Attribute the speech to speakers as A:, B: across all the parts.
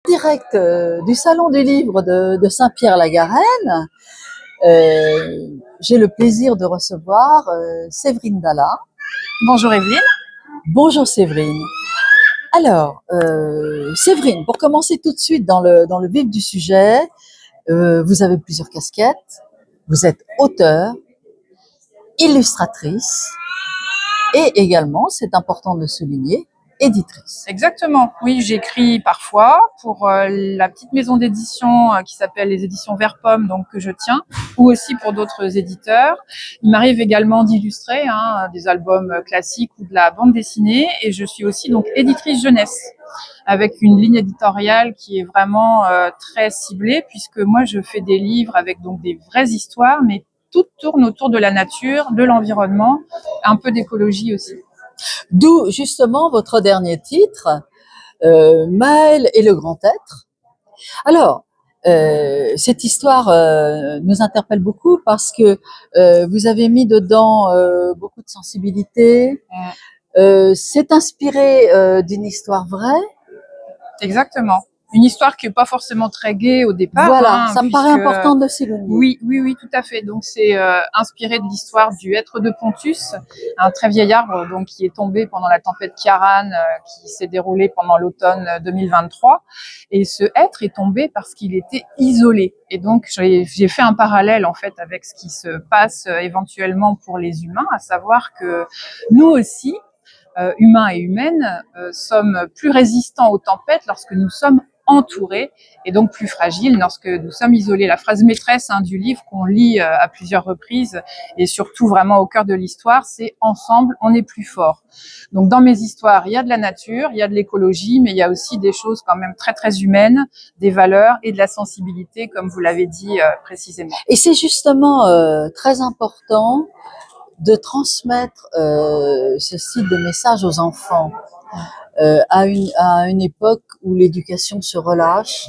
A: Direct du Salon du Livre de Saint-Pierre-la-Garenne, j'ai le plaisir de recevoir Séverine Dalla.
B: Bonjour Evelyne.
A: Bonjour Séverine. Alors, Séverine, pour commencer tout de suite dans le vif du sujet, vous avez plusieurs casquettes. Vous êtes auteure, illustratrice et également, c'est important de le souligner, éditrice.
B: Exactement, oui, j'écris parfois pour la petite maison d'édition qui s'appelle les éditions Vert Pomme, donc que je tiens, ou aussi pour d'autres éditeurs. Il m'arrive également d'illustrer des albums classiques ou de la bande dessinée, et je suis aussi donc éditrice jeunesse, avec une ligne éditoriale qui est vraiment très ciblée, puisque moi je fais des livres avec donc des vraies histoires, mais tout tourne autour de la nature, de l'environnement, un peu d'écologie aussi.
A: D'où justement votre dernier titre, Maël et le grand être. Alors, cette histoire nous interpelle beaucoup parce que vous avez mis dedans beaucoup de sensibilité. C'est inspiré d'une histoire vraie.
B: Exactement. Une histoire qui est pas forcément très gaie au départ.
A: Voilà, ça me paraît important de le souligner.
B: Oui, tout à fait. Donc c'est inspiré de l'histoire du hêtre de Pontus, un très vieil arbre donc qui est tombé pendant la tempête Ciarán qui s'est déroulée pendant l'automne 2023. Et ce hêtre est tombé parce qu'il était isolé. Et donc j'ai fait un parallèle en fait avec ce qui se passe éventuellement pour les humains, à savoir que nous aussi, humains et humaines, sommes plus résistants aux tempêtes lorsque nous sommes entourés et donc plus fragiles lorsque nous sommes isolés. La phrase maîtresse du livre qu'on lit à plusieurs reprises et surtout vraiment au cœur de l'histoire, c'est « Ensemble, on est plus fort ». Donc dans mes histoires, il y a de la nature, il y a de l'écologie, mais il y a aussi des choses quand même très très humaines, des valeurs et de la sensibilité, comme vous l'avez dit précisément.
A: Et c'est justement très important de transmettre ce style de message aux enfants à une époque où l'éducation se relâche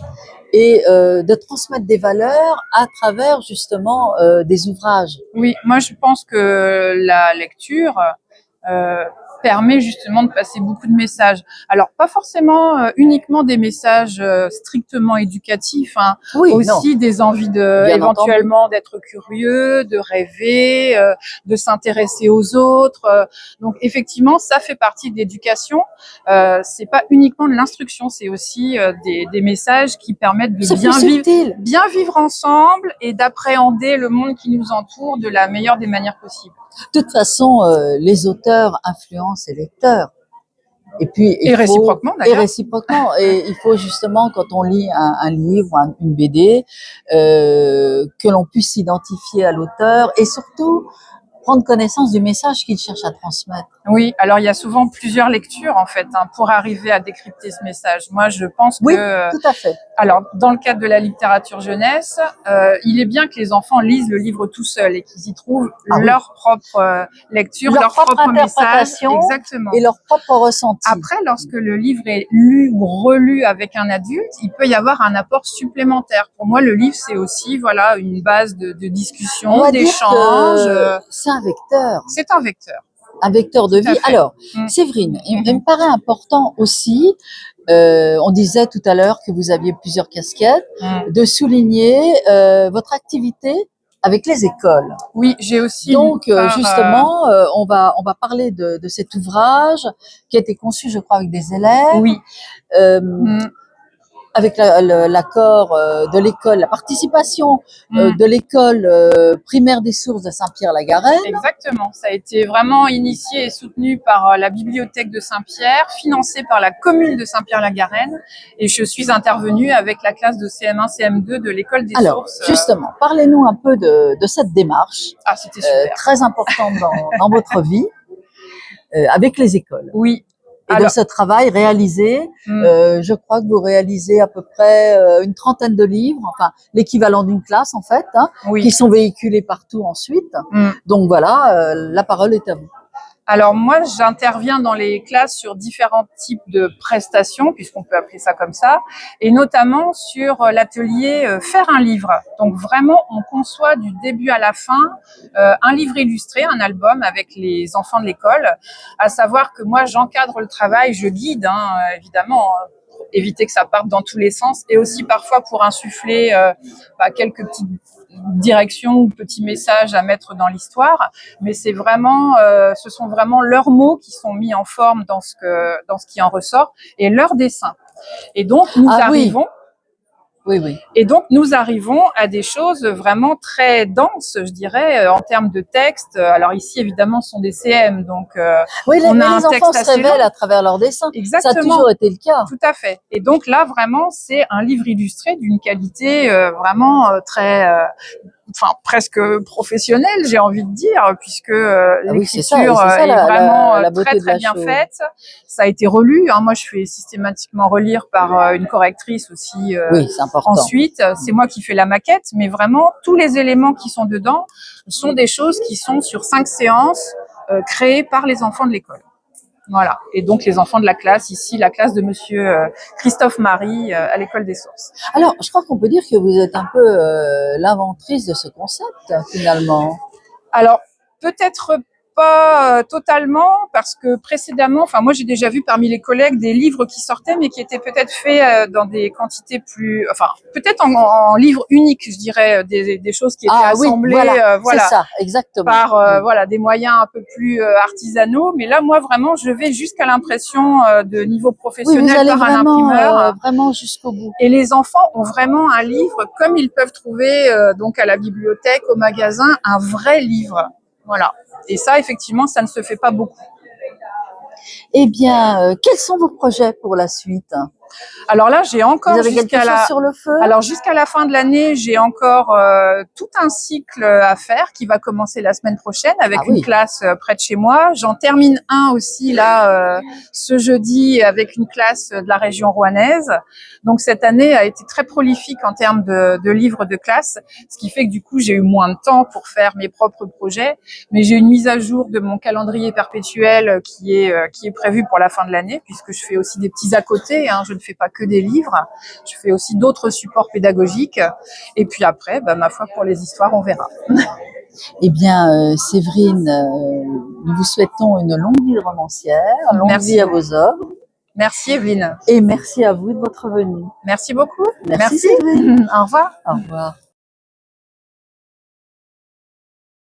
A: et de transmettre des valeurs à travers justement des ouvrages.
B: Oui, moi je pense que la lecture permet justement de passer beaucoup de messages. Alors pas forcément uniquement des messages strictement éducatifs,
A: oui,
B: aussi non. Des envies éventuellement d'être curieux, de rêver, de s'intéresser aux autres. Donc effectivement, ça fait partie de l'éducation. C'est pas uniquement de l'instruction, c'est aussi des messages qui permettent de bien vivre ensemble et d'appréhender le monde qui nous entoure de la meilleure des manières possibles.
A: De toute façon, les auteurs influencent les lecteurs. Et puis,
B: réciproquement d'ailleurs.
A: Et réciproquement. Et il faut justement, quand on lit un livre, une BD, que l'on puisse s'identifier à l'auteur et surtout prendre connaissance du message qu'il cherche à transmettre.
B: Oui, alors il y a souvent plusieurs lectures en fait pour arriver à décrypter ce message. Moi, je pense
A: oui,
B: que
A: tout à fait.
B: Alors, dans le cadre de la littérature jeunesse, il est bien que les enfants lisent le livre tout seuls et qu'ils y trouvent leur propre lecture, leur propre message,
A: exactement, et leur propre ressenti.
B: Après, lorsque le livre est lu ou relu avec un adulte, il peut y avoir un apport supplémentaire. Pour moi, le livre, c'est aussi une base de discussion, d'échange.
A: C'est un vecteur.
B: C'est un vecteur.
A: Un vecteur de vie. Alors, Séverine, il me paraît important aussi, on disait tout à l'heure que vous aviez plusieurs casquettes, de souligner votre activité avec les écoles.
B: Oui, j'ai aussi.
A: Donc, justement, on va parler de cet ouvrage qui a été conçu, je crois, avec des élèves.
B: Oui.
A: Avec l'accord de l'école, la participation de l'école primaire des sources de Saint-Pierre-la-Garenne.
B: Exactement, ça a été vraiment initié et soutenu par la bibliothèque de Saint-Pierre, financé par la commune de Saint-Pierre-la-Garenne, et je suis intervenue avec la classe de CM1, CM2 de l'école des sources.
A: Alors, justement, parlez-nous un peu de cette démarche.
B: Ah, c'était super.
A: Très importante dans votre vie, avec les écoles.
B: Oui.
A: Et dans ce travail réalisé, je crois que vous réalisez à peu près une trentaine de livres, enfin l'équivalent d'une classe en fait, qui sont véhiculés partout ensuite. Donc voilà, la parole est à vous.
B: Alors moi, j'interviens dans les classes sur différents types de prestations, puisqu'on peut appeler ça comme ça, et notamment sur l'atelier Faire un livre. Donc vraiment, on conçoit du début à la fin un livre illustré, un album avec les enfants de l'école, à savoir que moi, j'encadre le travail, je guide évidemment éviter que ça parte dans tous les sens, et aussi parfois pour insuffler quelques petites directions ou petits messages à mettre dans l'histoire. Mais c'est vraiment, ce sont vraiment leurs mots qui sont mis en forme dans ce qui en ressort, et leurs dessins. Et donc nous arrivons.
A: Oui, oui.
B: Et donc, nous arrivons à des choses vraiment très denses, je dirais, en termes de texte. Alors ici, évidemment, ce sont des CM, donc
A: oui,
B: on
A: mais
B: a un
A: les enfants se révèlent à travers leurs dessins.
B: Exactement.
A: Ça a toujours été le cas.
B: Tout à fait. Et donc là, vraiment, c'est un livre illustré d'une qualité vraiment très... presque professionnelle, j'ai envie de dire, puisque l'écriture est vraiment très très bien faite. Ça a été relu. Moi, je fais systématiquement relire par une correctrice aussi.
A: Oui, c'est important.
B: Ensuite, c'est moi qui fais la maquette, mais vraiment tous les éléments qui sont dedans sont des choses qui sont sur 5 séances créées par les enfants de l'école. Voilà. Et donc, les enfants de la classe, ici, la classe de monsieur Christophe Marie à l'école des Sources.
A: Alors, je crois qu'on peut dire que vous êtes un peu l'inventrice de ce concept, finalement.
B: Alors, peut-être pas totalement, parce que précédemment, moi j'ai déjà vu parmi les collègues des livres qui sortaient, mais qui étaient peut-être faits dans des quantités plus, peut-être en livres uniques, je dirais, des choses qui étaient assemblées,
A: c'est ça, exactement,
B: par des moyens un peu plus artisanaux. Mais là, moi vraiment, je vais jusqu'à l'impression de niveau professionnel par un imprimeur,
A: vraiment jusqu'au bout.
B: Et les enfants ont vraiment un livre, comme ils peuvent trouver donc à la bibliothèque, au magasin, un vrai livre. Voilà. Et ça, effectivement, ça ne se fait pas beaucoup.
A: Eh bien, quels sont vos projets pour la suite?
B: Alors là, j'ai encore
A: Vous avez quelque chose sur le feu?
B: Alors jusqu'à la fin de l'année, j'ai encore tout un cycle à faire qui va commencer la semaine prochaine avec une classe près de chez moi. J'en termine un aussi là ce jeudi avec une classe de la région rouennaise. Donc cette année a été très prolifique en termes de livres de classe, ce qui fait que du coup j'ai eu moins de temps pour faire mes propres projets. Mais j'ai une mise à jour de mon calendrier perpétuel qui est prévue pour la fin de l'année, puisque je fais aussi des petits à côté. Je ne fais pas que des livres, je fais aussi d'autres supports pédagogiques. Et puis après, ma foi, pour les histoires, on verra.
A: Eh bien, Séverine, nous vous souhaitons une longue vie de romancière, longue vie à vos œuvres.
B: Merci Evelyne.
A: Et merci à vous de votre venue.
B: Merci beaucoup.
A: Merci Séverine.
B: Au revoir.
A: Au revoir.